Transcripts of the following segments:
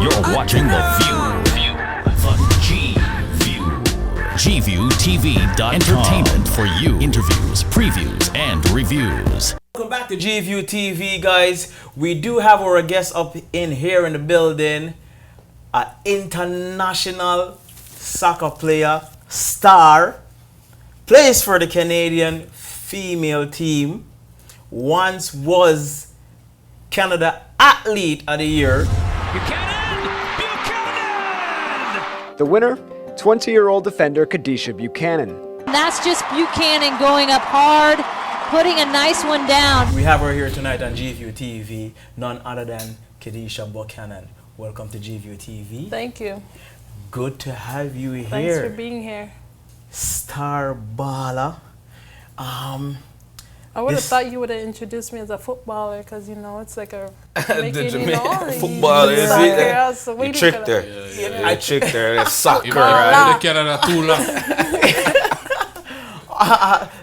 You're watching The View. The G-View. GViewTV.com. Entertainment for you. Interviews, previews, and reviews. Welcome back to GView TV, guys. We do have our guest up in here in the building, an international soccer player, star, plays for the Canadian female team, once was Canada Athlete of the Year. Buchanan! The winner, 20-year-old defender Kadeisha Buchanan. And that's just Buchanan going up hard, putting a nice one down. We have her here tonight on GView TV, none other than Kadeisha Buchanan. Welcome to GView TV. Thank you. Good to have you here. Thanks for being here. Star baller. I would have thought you would have introduced me as a footballer because, you know, it's like a footballer, is it? You tricked her. I tricked her. That's soccer, right? Canada too long.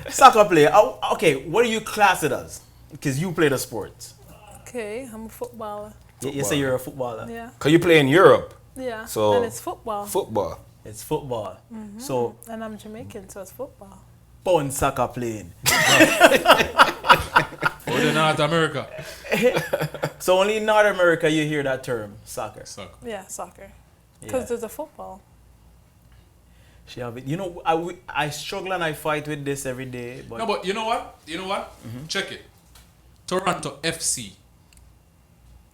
Soccer player. Okay, what do you class it as? Because you play the sport. Okay, I'm a footballer. You say you're a footballer. Yeah. Because you play in Europe. Yeah. So and it's football. Football. It's football. Mm-hmm. So. And I'm Jamaican, so it's football. Born soccer playing. Or the North America. So only in North America you hear that term, soccer. Yeah, soccer. Because there's a football. You know, I struggle and I fight with this every day. But No, but you know what? Mm-hmm. Check it. Toronto FC.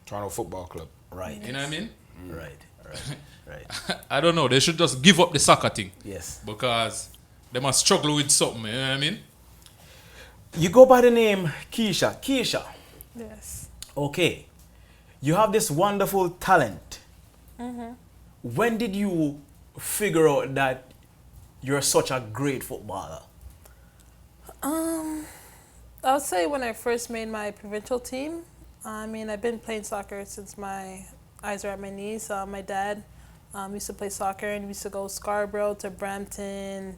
Toronto Football Club. Right. You know what I mean? Right. I don't know. They should just give up the soccer thing. Yes. Because they must struggle with something. You know what I mean? You go by the name Keisha. Keisha. Yes. Okay. You have this wonderful talent. Mm-hmm. When did you figure out that you're such a great footballer? I would say when I first made my provincial team. I mean, I've been playing soccer since my eyes are at my knees. My dad used to play soccer and we used to go Scarborough to Brampton,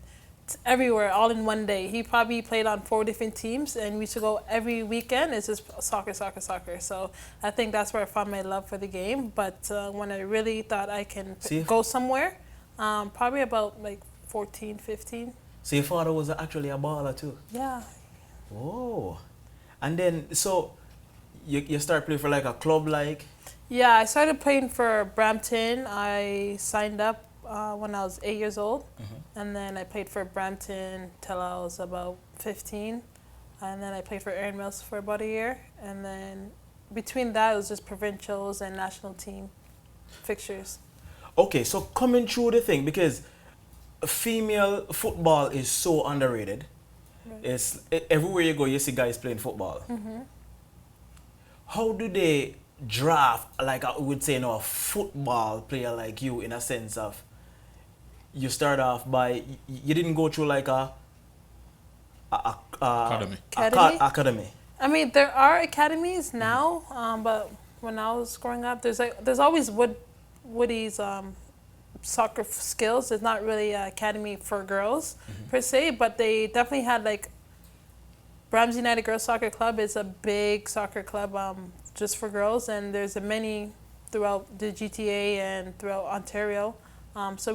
everywhere, all in one day. He probably played on 4 different teams and we used to go every weekend. It's just soccer. So I think that's where I found my love for the game. But when I really thought I can go somewhere, probably about like 14, 15. So your father was actually a baller too? Yeah. Oh. And then, so you start playing for like a club like? Yeah, I started playing for Brampton. I signed up when I was 8 years old. Mm-hmm. And then I played for Brampton till I was about 15. And then I played for Erin Mills for about a year. And then between that, it was just provincials and national team fixtures. Okay, so coming through the thing, because female football is so underrated. Right. It's everywhere you go, you see guys playing football. Mm-hmm. How do they draft, like I would say, a football player like you, in a sense of you start off by, you didn't go through like academy. I mean, there are academies now, but when I was growing up, there's always Woody's soccer skills. There's not really an academy for girls per se, but they definitely had like Brahms United Girls Soccer Club is a big soccer club just for girls, and there's many throughout the GTA and throughout Ontario. So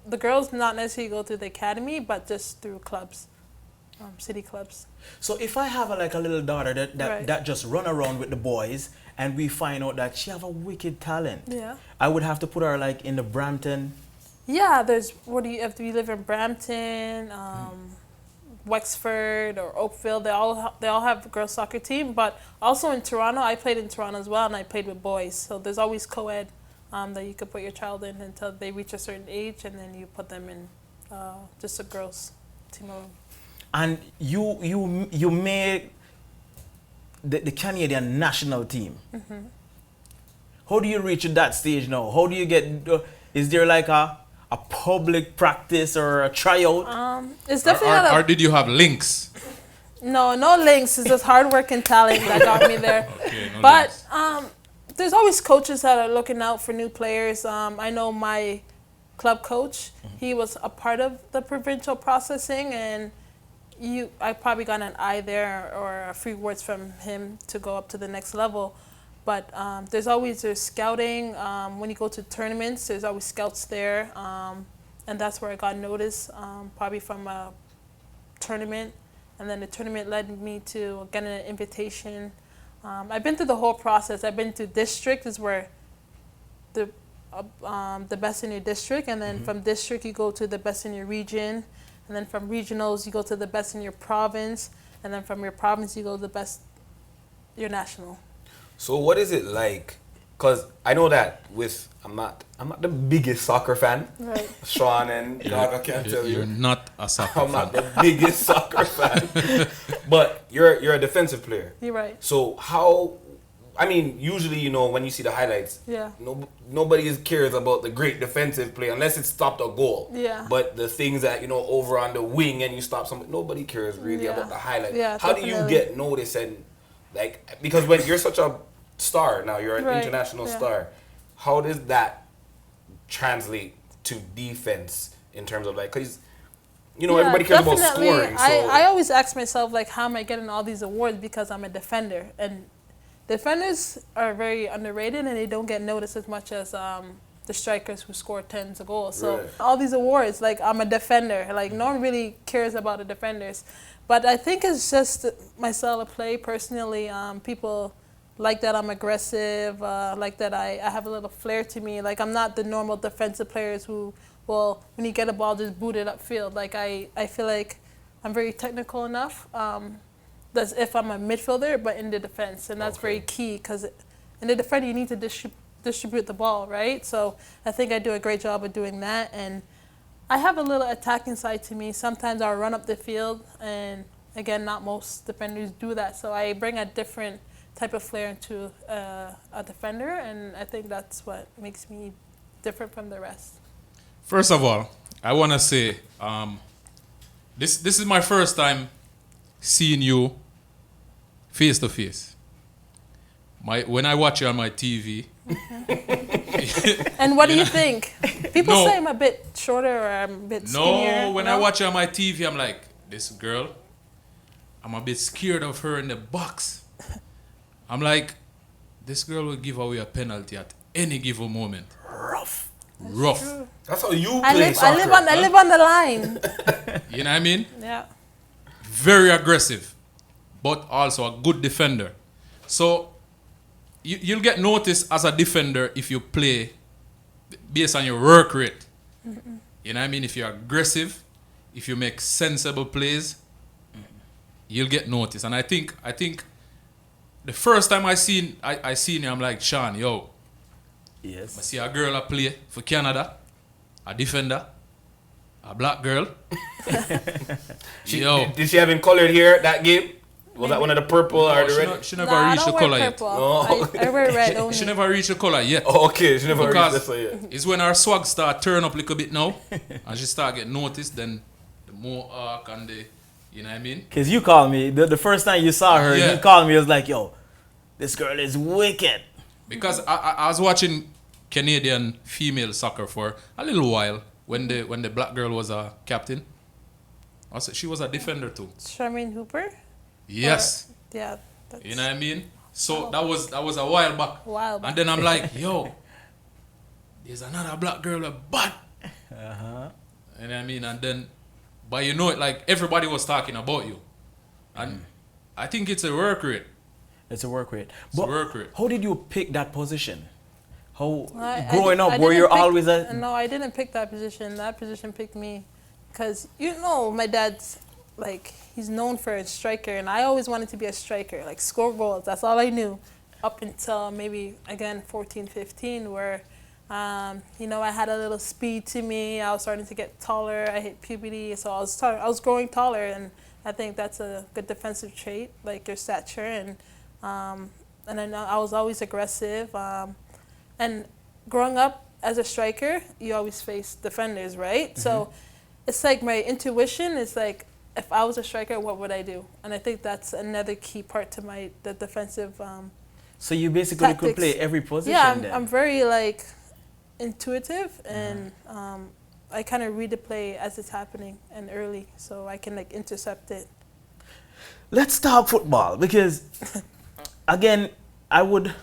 the girls not necessarily go through the academy, but just through clubs, city clubs. So if I have a little daughter that just run around with the boys, and we find out that she have a wicked talent, yeah, I would have to put her like in the Brampton. Yeah, if you live in Brampton, Wexford or Oakville, they all have a girls soccer team. But also in Toronto, I played in Toronto as well, and I played with boys. So there's always co-ed that you could put your child in until they reach a certain age, and then you put them in just a girls team alone. And you made the Canadian national team. Mm-hmm. How do you reach that stage now? How do you get? Is there like a public practice or a tryout? It's definitely or did you have links? No links. It's just hard work and talent that got me there. Okay, but links. There's always coaches that are looking out for new players. I know my club coach. He was a part of the provincial processing, and I probably got an eye there or a few words from him to go up to the next level. But there's scouting. When you go to tournaments, there's always scouts there. And that's where I got noticed, probably from a tournament. And then the tournament led me to getting an invitation. I've been through the whole process. I've been to district, is where the best in your district. And then from district, you go to the best in your region. And then from regionals, you go to the best in your province. And then from your province, you go to the best, your national. So what is it like? Because I know that I'm not the biggest soccer fan. Right. Sean and Gaga can't tell you. You're not a soccer I'm fan. not the biggest soccer fan. But you're a defensive player. You're right. So how, I mean, usually, you know, when you see the highlights, Yeah. nobody cares about the great defensive play unless it stopped a goal. Yeah. But the things that, you know, over on the wing and you stop somebody, nobody cares really Yeah. about the highlight. Yeah, How do you definitely. get noticed and, like, because when you're such a star now, you're an Right, international yeah. star, how does that translate to defense in terms of, like, because, you know, Yeah, everybody cares about definitely. scoring. So I always ask myself, like, how am I getting all these awards? Because I'm a defender. And defenders are very underrated and they don't get noticed as much as the strikers who score tons of goals. So Right. all these awards, like, I'm a defender. Like, no one really cares about the defenders. But I think it's just my style of play. Personally, people like that I'm aggressive, like that I have a little flair to me. Like, I'm not the normal defensive players who, well, when you get a ball, just boot it upfield. Like, I feel like I'm very technical enough. That's if I'm a midfielder, but in the defense. And that's very key, because in the defense, you need to distribute the ball, right? So I think I do a great job of doing that. And I have a little attacking side to me. Sometimes I'll run up the field, and again, not most defenders do that. So I bring a different type of flair into a defender, and I think that's what makes me different from the rest. First of all, I want to say this is my first time seeing you face to face. When I watch you on my TV. And what do you think? People No. say I'm a bit shorter or I'm a bit skinnier. No, when I watch you on my TV, I'm like, this girl, I'm a bit scared of her in the box. I'm like, this girl will give away a penalty at any given moment. Rough. that's how you I play live, soccer. I live on the line. You know what I mean? Yeah. Very aggressive, but also a good defender. So you'll get noticed as a defender if you play based on your work rate. You know what I mean? If you're aggressive, if you make sensible plays, you'll get noticed. And I think the first time I seen you, I'm like, Sean, yo, I Yes. see a girl I play for Canada, a defender, a black girl. Yo, Did she have in colored hair that game? Was that one of the purple or the red? she never Nah, I reached the don't color wear yet. purple. No. I wear red only. She never reached the color yet. Oh, okay, she never reached Because this one yet. it's when her swag start turn up a little bit now, and she start getting noticed, then the more arc and the, you know what I mean? Because you called me, the first time you saw her, Yeah. you called me, it was like, yo, this girl is wicked. Because I was watching Canadian female soccer for a little while when the black girl was a captain. Also, she was a defender too. Charmaine Hooper? Yes, Yeah. That's you know what I mean. So that was a while back. a while back. And then I'm like, yo, there's another black girl with butt. You know what I mean? And then, but you know it, like everybody was talking about you, and I think it's a work rate. It's a work rate. It's a work rate. How did you pick that position? How, I growing di- I up, were didn't you pick- always a... No, I didn't pick that position. That position picked me. Because, you know, my dad's, like, he's known for a striker. And I always wanted to be a striker, like, score goals. That's all I knew. Up until maybe, again, 14, 15, where, you know, I had a little speed to me. I was starting to get taller. I hit puberty. So I was growing taller. And I think that's a good defensive trait, like your stature. And I know I was always aggressive. And growing up as a striker, you always face defenders, right? So it's like my intuition is like, if I was a striker, what would I do? And I think that's another key part to the defensive. So you basically could Tactics. play every position Yeah, then? I'm very like intuitive, and I kind of read the play as it's happening and early, so I can like intercept it. Let's talk football because, again, I would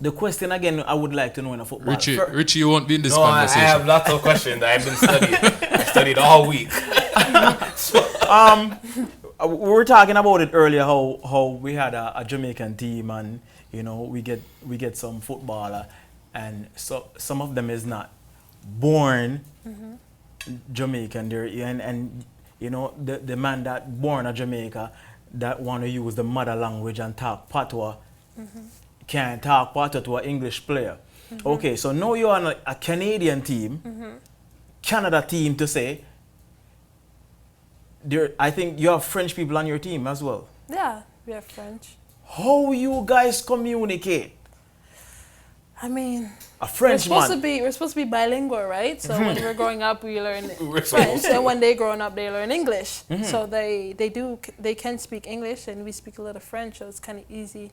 the question again, I would like to know in a football. Richie, you won't be in this No, I conversation. have lots of questions that I've been studying. I studied all week. We were talking about it earlier how we had a Jamaican team, and you know we get some footballer, and so some of them is not born Jamaican. There and you know the man that born a Jamaica that want to use the mother language and talk patois can't talk patois to an English player. Okay, so now you're on a Canadian team, Canada team to say. I think you have French people on your team as well. Yeah, we have French. How you guys communicate? I mean, A French we're man. supposed to be bilingual, right? So when we're growing up, we learn We're French, supposed and when they growing up, they learn English. So they can speak English, and we speak a little French, so it's kind of easy.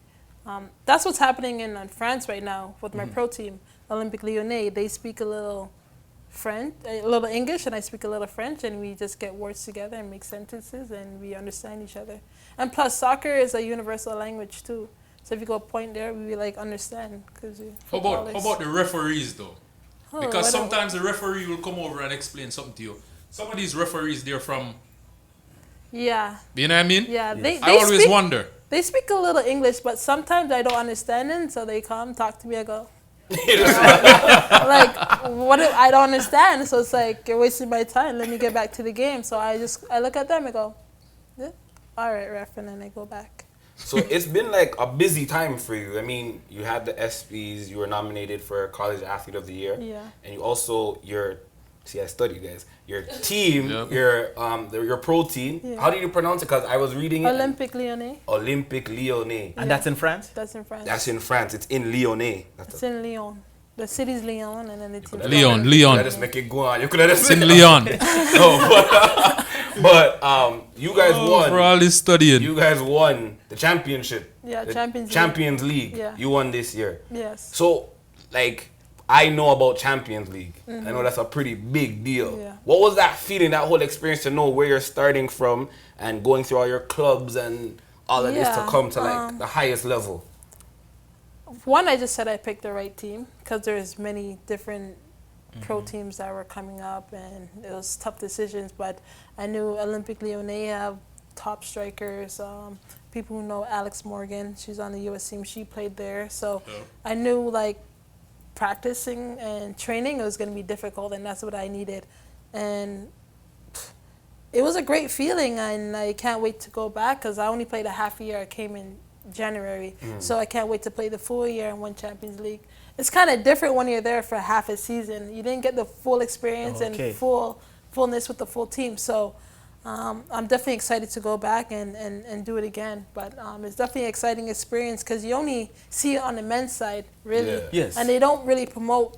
That's what's happening in France right now with my pro team, Olympique Lyonnais. They speak a little French, a little English, and I speak a little French, and we just get words together and make sentences, and we understand each other. And plus, soccer is a universal language too. So if you go a point there, we like understand. How about the referees though? Oh, Because sometimes the referee will come over and explain something to you. Some of these referees, they're from, Yeah, you know what I mean? yeah. I always wonder. They speak a little English, but sometimes I don't understand it, so they come talk to me. I go, like, what if I don't understand? So it's like, you're wasting my time. Let me get back to the game. So I look at them and go, yeah, all right, ref, and then I go back. So it's been like a busy time for you. I mean, you had the ESPYs, you were nominated for College Athlete of the Year. Yeah. And you also, I studied, guys. Your team, Yep. your pro team. Yeah. How do you pronounce it? Because I was reading it. Olympique Lyonnais. Olympique Lyonnais. And that's in France? That's in France. That's in France. It's in Lyonnais. It's in Lyon. The city's Lyon, and then the team. Leon. You could have just make it go on. You could have just It's in Leon. but you guys won. For all this studying. You guys won the championship. Yeah, The Champions League. Champions League. Yeah. You won this year. Yes. So, like, I know about Champions League. I know that's a pretty big deal. Yeah. What was that feeling, that whole experience to know where you're starting from and going through all your clubs and all of this to Yeah, come to like the highest level? One, I just said I picked the right team because there's many different pro teams that were coming up, and it was tough decisions. But I knew Olympique Lyonnais have top strikers. People who know Alex Morgan, she's on the U.S. team. She played there, so I knew like practicing and training it was going to be difficult, and that's what I needed. And it was a great feeling, and I can't wait to go back because I only played a half a year. I came in January, so I can't wait to play the full year and win Champions League. It's kind of different when you're there for half a season. You didn't get the full experience and fullness with the full team. So I'm definitely excited to go back and do it again. But it's definitely an exciting experience because you only see it on the men's side, really. Yeah. Yes. And they don't really promote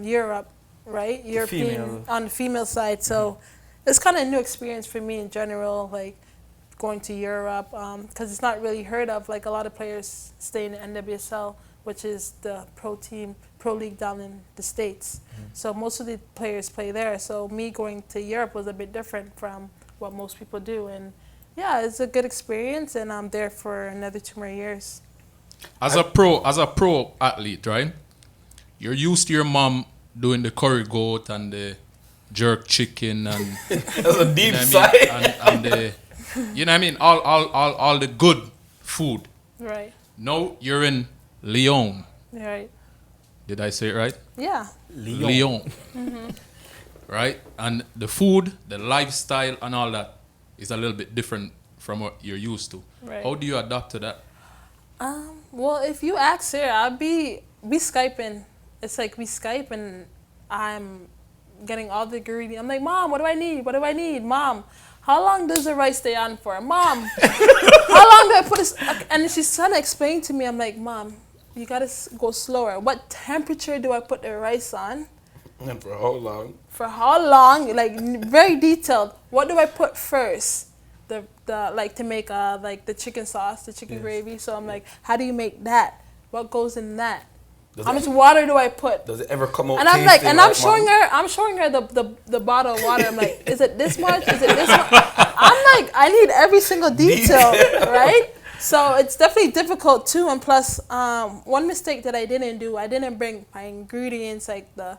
Europe, right? European female. on the female side. So it's kind of a new experience for me in general, like going to Europe, because it's not really heard of. Like a lot of players stay in the NWSL, which is the pro league down in the States. So most of the players play there. So me going to Europe was a bit different from what most people do. And yeah, it's a good experience, and I'm there for another 2 more years. As a pro athlete, right? You're used to your mom doing the curry goat and the jerk chicken and That's a deep you know what I side. mean? and the you know what I mean, all the good food. Right. Now you're in Lyon. Right. Did I say it right? Yeah. Lyon. Right? And the food, the lifestyle and all that is a little bit different from what you're used to. Right. How do you adapt to that? Well, if you ask her, I'll be Skyping. It's like we Skype and I'm getting all the ingredients. I'm like, Mom, what do I need? What do I need? Mom, how long does the rice stay on for? Mom, how long do I put this? And she's trying to explain to me. I'm like, Mom, you gotta go slower. What temperature do I put the rice on? And for how long? For how long? Like very detailed. What do I put first? The like to make like the chicken sauce, the chicken gravy. So I'm like, how do you make that? What goes in that? How much water do I put? Does it ever come out? And I'm like, tasting and I'm Mom? showing her the bottle of water. I'm like, is it this much? Is it this much? I'm like, I need every single detail, right? So it's definitely difficult too. And plus, one mistake that I didn't bring my ingredients like the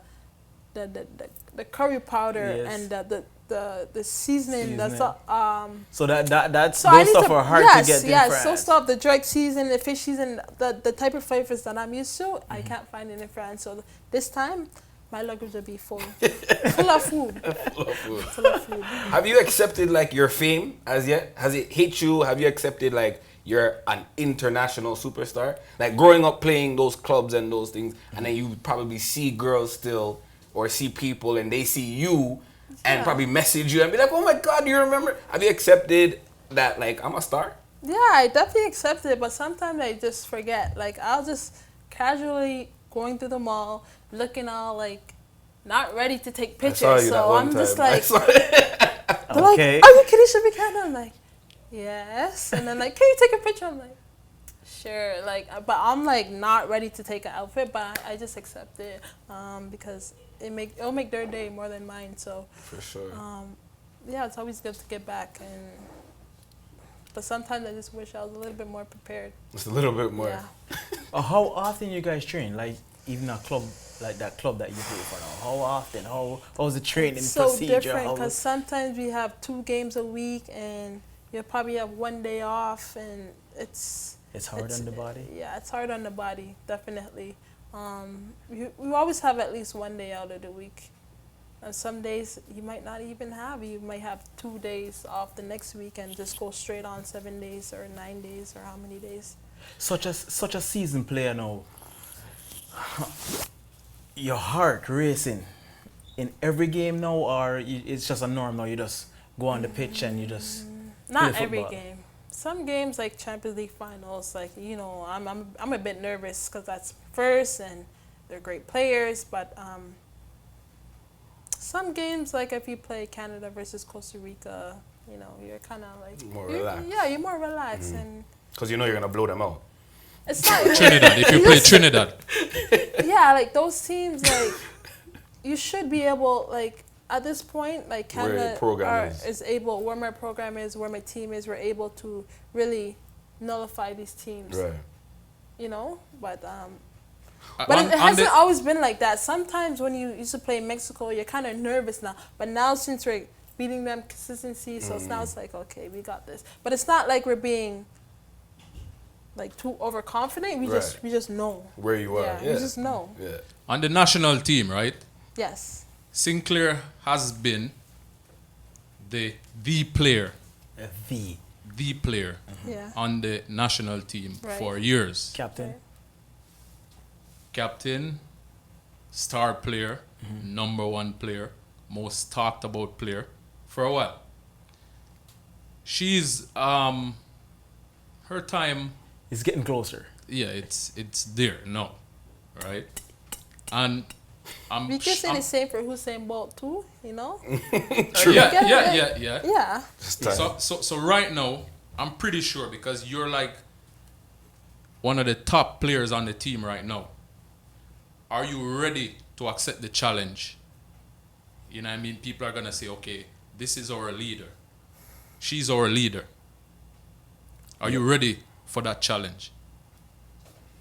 curry powder Yes. and the seasoning. That's Seasoning. So that's so I those need stuff to, are hard yes, to get in yes, France. so stuff, the drug season, the fish season, the type of flavors that I'm used to, I can't find it in France. So this time, my luggage will be full, full of food. Full of food. Have you accepted like your fame as yet? Has it hit you? Have you accepted like you're an international superstar? Like growing up playing those clubs and those things, and then you probably see girls still or see people and they see you and Yeah. probably message you and be like, oh my God, do you remember? Have you accepted that like I'm a star? Yeah, I definitely accept it, but sometimes I just forget. Like, I'll just casually going through the mall, looking all like not ready to take I saw pictures. you that So one I'm time. just I like, saw- they're Okay. like, are you Kadeisha Buchanan? I'm like, yes. And then like, can you take a picture? I'm like, sure. Like, but I'm like not ready to take an outfit, but I just accept it because it'll make their day more than mine. So For sure. yeah, it's always good to get back but sometimes I just wish I was a little bit more prepared. Just a little bit more. Yeah. How often you guys train? Like even a club like that club that you play for now. How often? How's the training So procedure? different How- because sometimes we have 2 games a week and you'll probably have 1 day off and it's hard on the body. Yeah, it's hard on the body, definitely. We always have at least 1 day out of the week. And some days you might not even have. You might have 2 days off the next week and just go straight on 7 days or 9 days or how many days. Such a seasoned player now. Your heart racing in every game now, or it's just a norm now. You just go on the pitch and you just Not play every football. game. Some games like Champions League finals, like I'm a bit nervous because that's first and they're great players. But some games like if you play Canada versus Costa Rica, you're kind of like More you're- relaxed. Yeah, you're more relaxed and Because you know you're going to blow them out. it's not. Trinidad, if you play Trinidad. Yeah, like those teams, like you should be able, like at this point, like Where your Canada program is. able, where my program is, where my team is, we're able to really nullify these teams. Right. But On- it on hasn't the- always been like that. Sometimes when you used to play in Mexico, you're kind of nervous now. But now since we're beating them consistency, so now it's like, okay, we got this. But it's not like we're being like too overconfident. We Right. just know. Where you are. Yeah, we just know. Yeah. On the national team, right? Yes. Sinclair has been the player, the player Yeah. on the national team Right. for years. Captain. Captain, star player, number 1 player, most talked about player for a while. She's her time, It's getting closer. yeah, it's there now, right? And We can say the same for Usain Bolt too, True. Yeah. Yeah. So right now, I'm pretty sure because you're like one of the top players on the team right now. Are you ready to accept the challenge? You know what I mean? People are gonna say, okay, this is our leader. She's our leader. Are you ready for that challenge?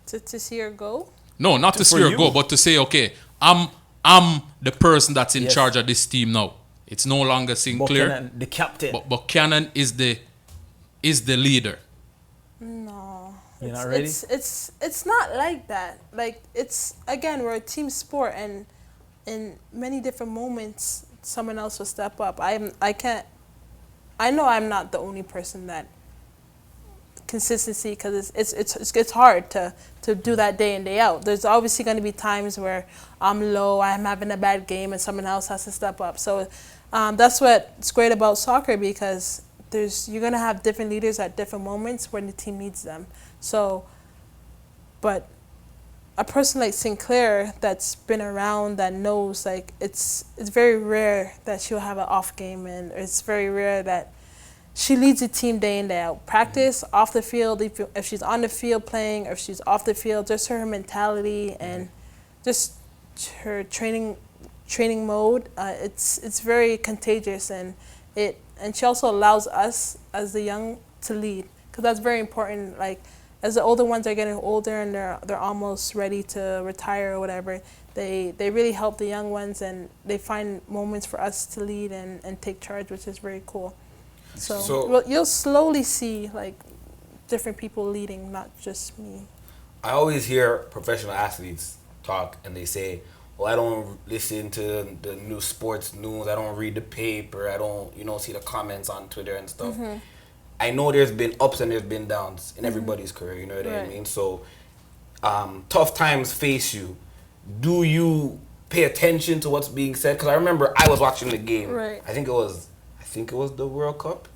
To see her go. No, not to see for her you. go, but to say, okay, I'm the person that's in Yes. charge of this team now. It's no longer Sinclair. Buchanan, the captain. But Buchanan is the leader. No. You're it's, not ready? It's not like that. Like it's again we're a team sport and in many different moments someone else will step up. I know I'm not the only person that consistency because it's hard to do that day in day out. There's obviously going to be times where I'm low, I'm having a bad game, and someone else has to step up. So that's what's great about soccer because you're going to have different leaders at different moments when the team needs them. So, but a person like Sinclair that's been around that knows like it's very rare that she'll have an off game and it's very rare that she leads the team day in, day out. Practice, off the field, if she's on the field playing, or if she's off the field, just her mentality and just her training mode. It's very contagious, and she also allows us as the young to lead. Because because that's very important. Like, as the older ones are getting older and they're almost ready to retire or whatever, they really help the young ones, and they find moments for us to lead and take charge, which is very cool. So you'll slowly see like different people leading, not just me. I always hear professional athletes talk and they say, well, I don't listen to the new sports news, I don't read the paper, I don't, see the comments on Twitter and stuff. I know there's been ups and there's been downs in everybody's career, you know what I mean? So tough times face you. Do you pay attention to what's being said? Because I remember I was watching the game. Right. I think it was the World Cup.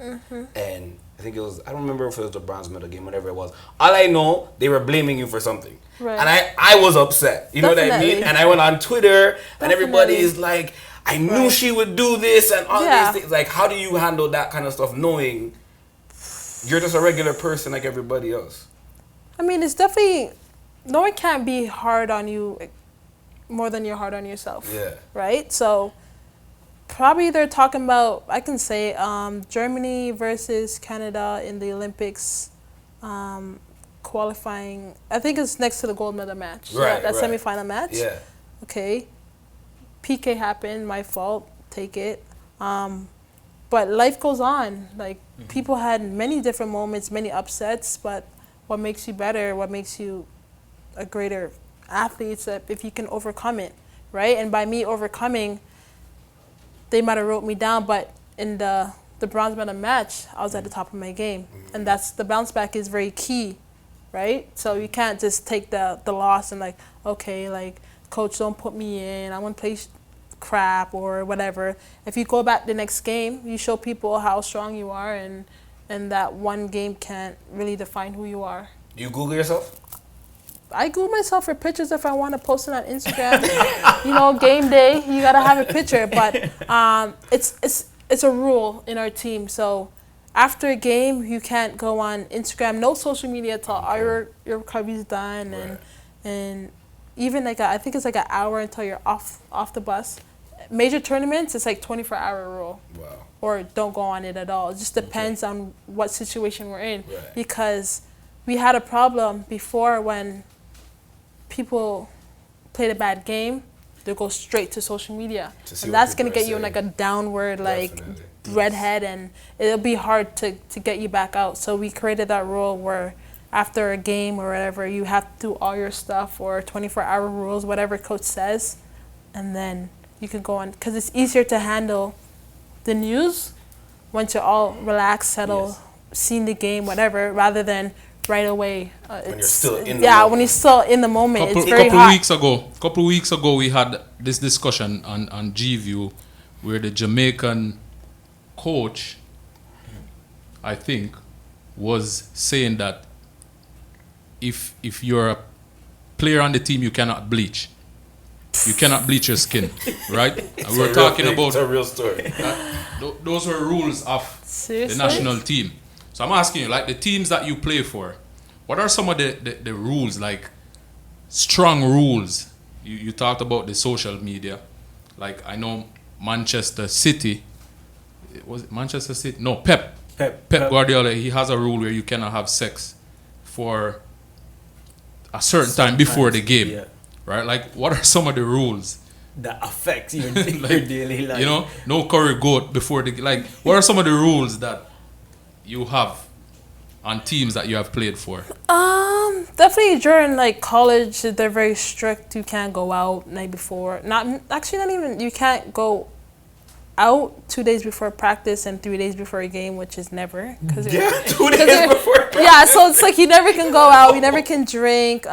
And I don't remember if it was the bronze medal game, whatever it was. All I know, they were blaming you for something. Right. And I was upset. You know what I mean? And I went on Twitter and everybody is like, I knew she would do this and all these things. Like, how do you handle that kind of stuff knowing you're just a regular person like everybody else? I mean, it's definitely, no one can't be hard on you more than you're hard on yourself. Yeah. Right? So probably they're talking about, I can say, Germany versus Canada in the Olympics qualifying. I think it's next to the gold medal match. Right, that right. semifinal match. Yeah. Okay. PK happened, my fault, take it. But life goes on. Like, people had many different moments, many upsets, but what makes you better, what makes you a greater athlete is if you can overcome it, right? And by me overcoming, they might have wrote me down, but in the bronze medal match, I was at the top of my game. And that's, the bounce back is very key, right? So you can't just take the loss and like, okay, like, coach, don't put me in, I want to play crap or whatever. If you go back the next game, you show people how strong you are, and that one game can't really define who you are. You Google yourself? I Google myself for pictures if I want to post it on Instagram. Game day, you gotta have a picture. But it's a rule in our team. So after a game, you can't go on Instagram, no social media till your recovery's done, Right. and even like I think it's like an hour until you're off the bus. Major tournaments, it's like 24-hour rule. Wow. Or don't go on it at all. It just depends on what situation we're in. Right. Because we had a problem before when people played a bad game, they'll go straight to social media. To And that's going to get you in like a downward Definitely. redhead, and it'll be hard to get you back out. So we created that rule where after a game or whatever, you have to do all your stuff, or 24-hour rules, whatever coach says, and then you can go on. Because it's easier to handle the news once you're all relaxed, settled, seen the game, whatever, rather than right away. When you're still in the yeah, moment. when you're still in the moment, it's very couple hot. couple weeks ago, we had this discussion on G-View where the Jamaican coach, I think, was saying that if you're a player on the team, you cannot bleach. You cannot bleach your skin, right? And we're talking about It's a real story. those were rules of Seriously? the national team. So I'm asking you, like the teams that you play for, what are some of the rules, like strong rules? You talked about the social media. Like I know Manchester City, was it Manchester City? No, Pep Guardiola, he has a rule where you cannot have sex for a certain time before the game. Yeah. Right? Like what are some of the rules? That affects your daily life. No curry goat before the like. What are some of the rules that you have on teams that you have played for? Definitely during like college, they're very strict. You can't go out night before. Not even. You can't go out 2 days before practice and 3 days before a game, which is never. 2 days before practice. Yeah, so it's like you never can go out. You never can drink.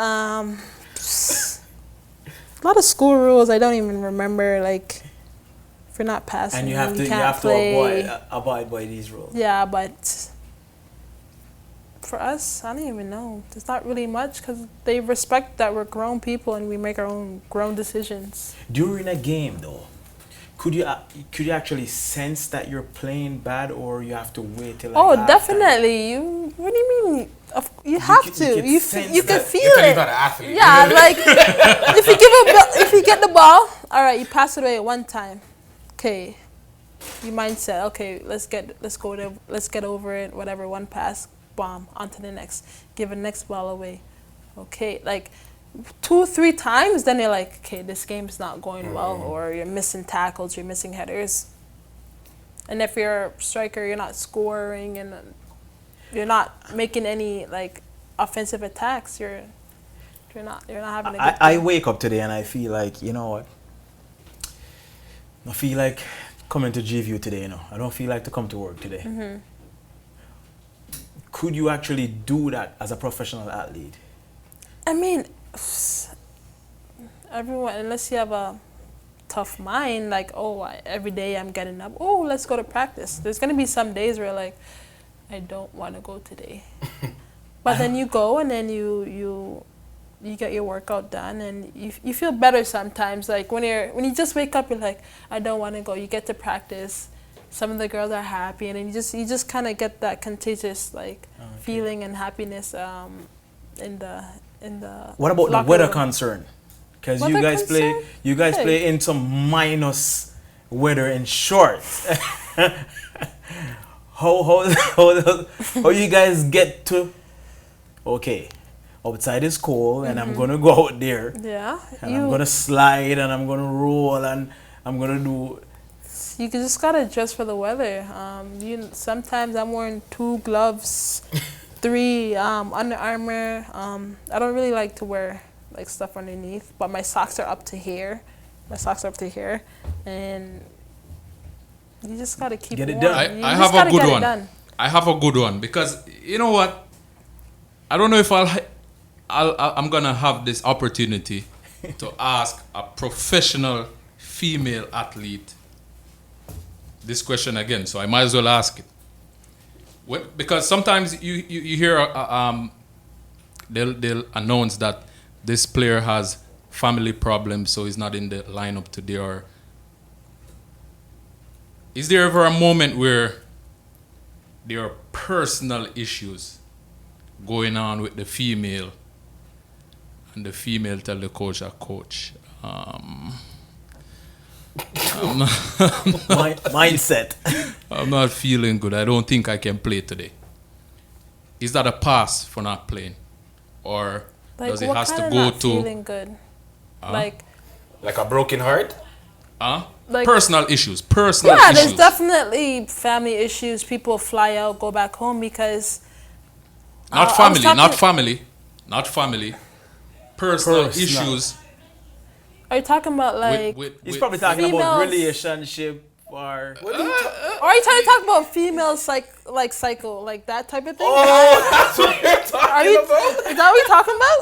A lot of school rules I don't even remember. Like, if you're not passing, And you have can't to play. abide by these rules. Yeah, but for us, I don't even know. There's not really much because they respect that we're grown people and we make our own grown decisions. During a game, though, could you actually sense that you're playing bad, or you have to wait till? Like, Oh, halftime? definitely. What do you mean? You have you to. can You sense can that. feel You're it. not an athlete. Yeah, like if you get the ball, all right, you pass it away one time. Okay, your mindset. Okay, let's get over it. Whatever, one pass. bomb onto the next, give the next ball away. Okay, like 2-3 times, then you're like, okay, this game's not going well, or you're missing tackles, you're missing headers. And if you're a striker, you're not scoring and you're not making any like offensive attacks. You're not having a good I game. wake up today and I feel like, you know what? I feel like coming to GVU today, you know. I don't feel like to come to work today. Mm-hmm. Could you actually do that as a professional athlete? I mean, everyone, unless you have a tough mind, like, every day I'm getting up, let's go to practice. There's going to be some days where, like, I don't want to go today. But then you go and then you get your workout done and you feel better sometimes. Like, when you just wake up, you're like, I don't want to go. You get to practice. Some of the girls are happy, and then you just kind of get that contagious, like, feeling and happiness in the What about the locker weather room. concern? Because Weather you guys Hey. play in some minus weather in shorts. how you guys get to? Okay, outside is cold, and I'm gonna go out there, Yeah, and I'm gonna slide, and I'm gonna roll, and I'm gonna do. you just gotta adjust for the weather. Sometimes I'm wearing 2 gloves, 3 Under Armour. I don't really like to wear like stuff underneath, but my socks are up to here. And you just gotta keep Get it warm. done. You I just have a gotta good get it one. done. I have a good one because you know what? I don't know if I'm gonna have this opportunity to ask a professional female athlete this question again, so I might as well ask it. Because sometimes you hear they'll announce that this player has family problems, so he's not in the lineup today. Or is there ever a moment where there are personal issues going on with the female, and the female tell the coach, coach, Mindset. I'm not feeling good. I don't think I can play today. Is that a pass for not playing, or Like, does it what has kind to of go not to feeling good? Like Like a broken heart? Like- personal issues? Personal yeah, issues. there's definitely family issues. People fly out, go back home because not I was family, talking- not family. Personal Personal. issues. are you talking about like? He's probably talking about females. relationship or. Or are you trying to talk about female cycle, like that type of thing? That's what you're talking Are you? about? Is that what you're talking about?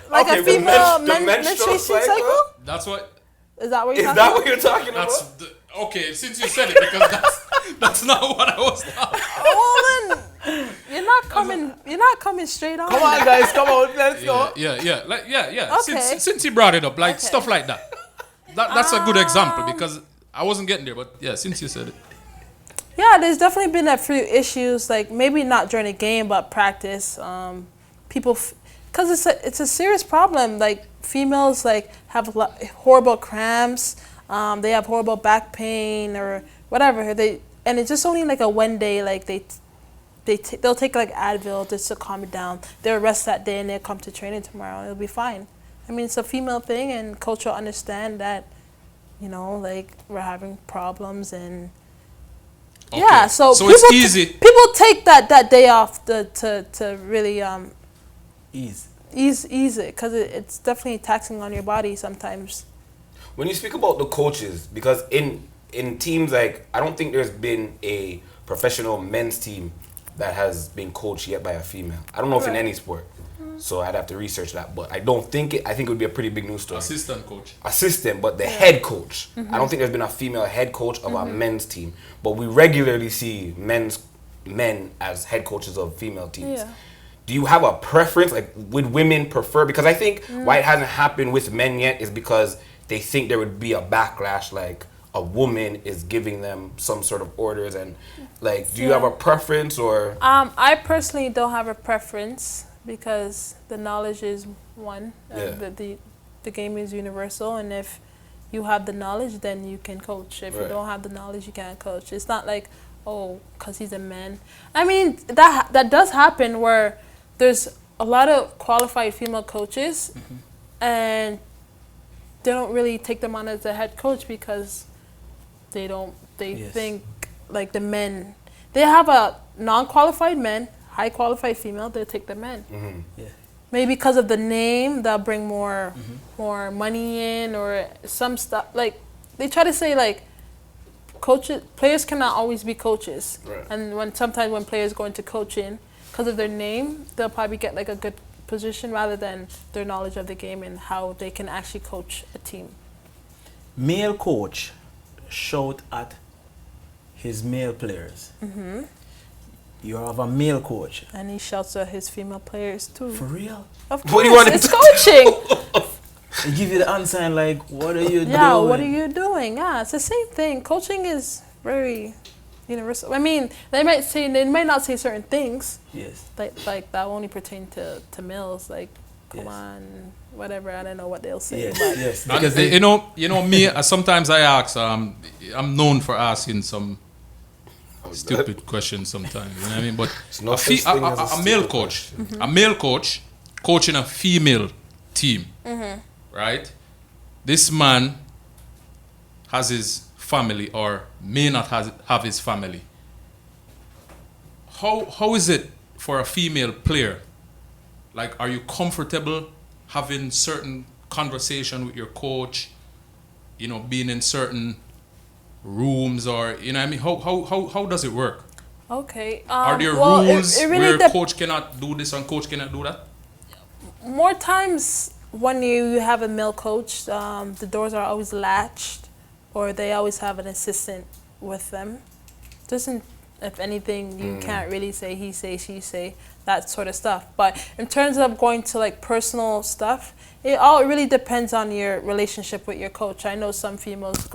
Like Okay, a the female menstrual menstruation cycle? cycle? That's what. Is that what you're Is talking that about? what you're talking That's about? okay. Since you said it, because that's not what I was. Well then, you're not coming straight on. Come on, guys, come on, let's go. Yeah. Okay. Since he brought it up, like Okay. stuff like that. That's a good example because I wasn't getting there, but yeah, since you said it. Yeah, there's definitely been a few issues, like maybe not during a game, but practice. People, because it's a serious problem. Like females, like have horrible cramps. They have horrible back pain or whatever. And it's just only like a one day. Like they'll take like Advil just to calm it down. They'll rest that day and they'll come to training tomorrow and it'll be fine. I mean, it's a female thing, and coach will understand that. Like we're having problems and. Okay. Yeah, so people it's easy. People take that day off to really ease it because it's definitely taxing on your body sometimes. When you speak about the coaches, because in teams, like, I don't think there's been a professional men's team that has been coached yet by a female. I don't know if in Right. any sport. So I'd have to research that, but I don't think I think it would be a pretty big news story. Assistant coach. Assistant, but the head coach. I don't think there's been a female head coach of a men's team, but we regularly see men as head coaches of female teams. Yeah. Do you have a preference? Like, would women prefer? Because I think why it hasn't happened with men yet is because they think there would be a backlash, like a woman is giving them some sort of orders, and like, do you have a preference or? I personally don't have a preference because the knowledge is one. The game is universal, and if you have the knowledge, then you can coach. If you Right. don't have the knowledge, you can't coach. It's not like, oh, because he's a man. I mean, that does happen where there's a lot of qualified female coaches, and they don't really take them on as a head coach because they think like the men. They have a non-qualified men, high qualified female. They take the men. Yeah. Maybe because of the name, they'll bring more money in or some stuff. Like they try to say like players cannot always be coaches. Right. And sometimes when players go into coaching, because of their name, they'll probably get like a good position rather than their knowledge of the game and how they can actually coach a team. Male coach shout at his male players. You have a male coach. And he shouts at his female players too. For real? Of What do you course, want him it's to coaching. He give you the answer and like, what are you doing? Yeah, what are you doing? Yeah, it's the same thing. Coaching is very universal. I mean, they might not say certain things. Yes. Like that only pertain to males. Like, come Yes. on, whatever. I don't know what they'll say. Yes, But yes. And Because you know me. Sometimes I ask. I'm known for asking some stupid questions sometimes. You know what I mean? But It's no such thing as a a male stupid coach, a male coach coaching a female team, right? This man has his family or may not have his family. How is it for a female player? Like, are you comfortable having certain conversation with your coach? You know, being in certain rooms, or you know what I mean? How does it work? okay. Are there well, rules it really where coach cannot do this and coach cannot do that? more times when you have a male coach, the doors are always latched, or they always have an assistant with them. Doesn't, if anything, you can't really say he say, she say, that sort of stuff. But in terms of going to like personal stuff, it really depends on your relationship with your coach. I know some females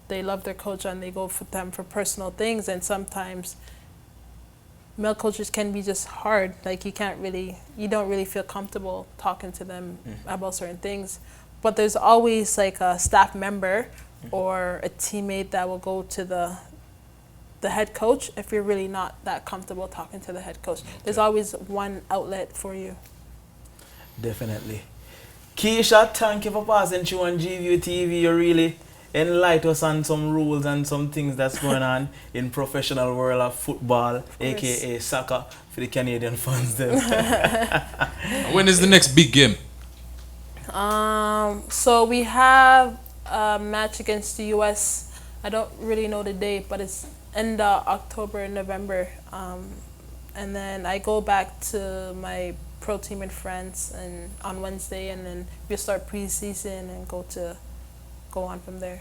they love their coach and they go for them for personal things, and sometimes male coaches can be just hard. Like you don't really feel comfortable talking to them about certain things. But there's always like a staff member or a teammate that will go to the head coach if you're really not that comfortable talking to the head coach. There's always one outlet for you. Definitely. Keisha, thank you for passing through on GVU TV. You really enlighten us on some rules and some things that's going on in professional world of football, aka soccer, for the Canadian fans there. When is the next big game? So we have a match against the US. I don't really know the date, but it's end of October, November. And then I go back to my pro team in France and on Wednesday, and then we'll start preseason and go on from there.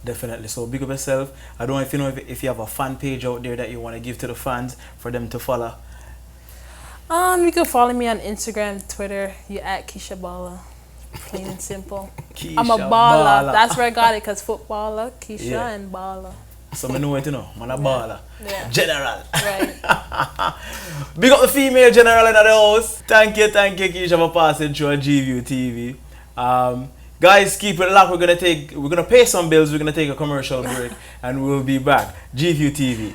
Definitely. So big up yourself. I don't know if you if you have a fan page out there that you want to give to the fans for them to follow. You can follow me on Instagram, Twitter. You at Keisha Baller. Plain and simple. Keisha I'm a baller. That's where I got it, because footballer, Keisha, and baller. So I know what to know. I'm a baller. Yeah. General. Right. Big up the female general in the house. Thank you, Keisha, for passing through on GVU TV. Guys, keep it locked. We're gonna pay some bills. We're gonna take a commercial break, and we'll be back. GVU TV.